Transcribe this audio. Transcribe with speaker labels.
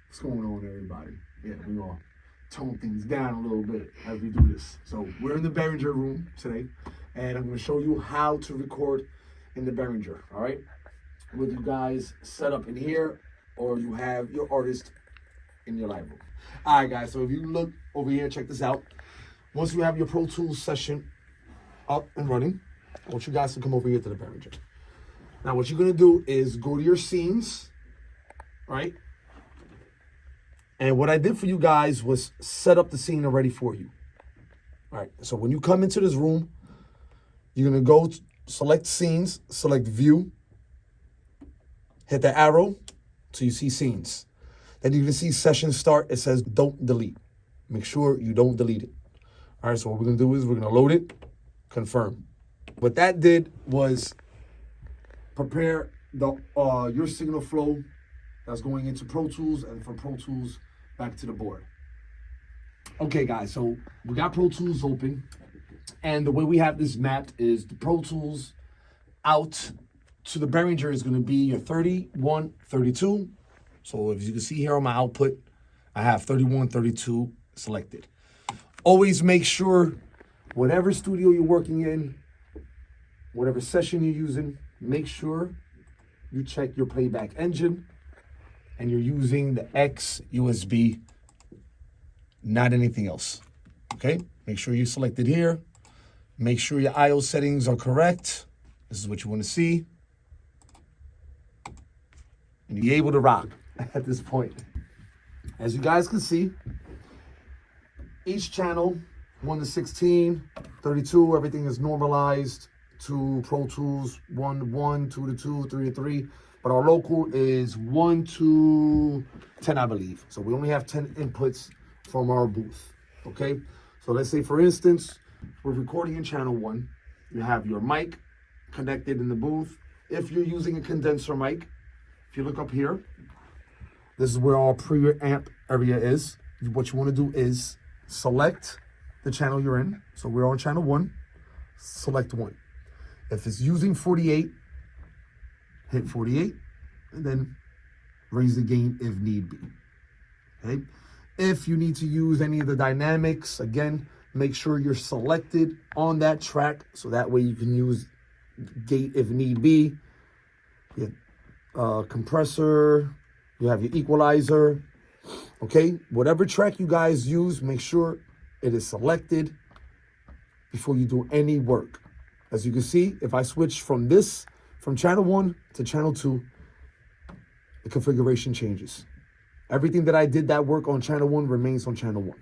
Speaker 1: What's going on, everybody? Yeah, we're gonna tone things down a little bit as we do this. So we're in the Behringer Room today, and I'm gonna show you how to record in the Behringer, all right? Whether you guys set up in here or you have your artist in your live room. All right, guys, so if you look over here, check this out. Once you have your Pro Tools session up and running, I want you guys to come over here to the Behringer. Now, what you're gonna do is go to your scenes, right? And what I did for you guys was set up the scene already for you. All right, so when you come into this room, you're gonna go select scenes, select view, hit the arrow so you see scenes. Then you're gonna see session start. It says don't delete. Make sure you don't delete it. All right, so what we're gonna do is we're gonna load it, confirm. What that did was prepare the your signal flow that's going into Pro Tools, and from Pro Tools back to the board. Okay, guys, so we got Pro Tools open, and the way we have this mapped is the Pro Tools out to the Behringer is gonna be your 31, 32. So as you can see here on my output, I have 31, 32 selected. Always make sure whatever studio you're working in, whatever session you're using, make sure you check your playback engine and you're using the X USB, not anything else, okay? Make sure you select it here. Make sure your I/O settings are correct. This is what you want to see. And you'll be able to rock at this point. As you guys can see, each channel, 1 to 16, 32, everything is normalized to Pro Tools, 1 to 1, 2 to 2, 3 to 3. But our local is 1 to 10, I believe. So we only have 10 inputs from our booth, okay? So let's say, for instance, we're recording in channel 1. You have your mic connected in the booth. If you're using a condenser mic, if you look up here, this is where our preamp area is. What you want to do is select the channel you're in. So we're on channel 1, select 1. If it's using 48, hit 48, and then raise the gain if need be, okay? If you need to use any of the dynamics, again, make sure you're selected on that track, so that way you can use gate if need be. You have compressor, you have your equalizer, okay? Whatever track you guys use, make sure it is selected before you do any work. As you can see, if I switch from channel 1 to channel 2, the configuration changes. Everything that I did that work on channel 1 remains on channel 1.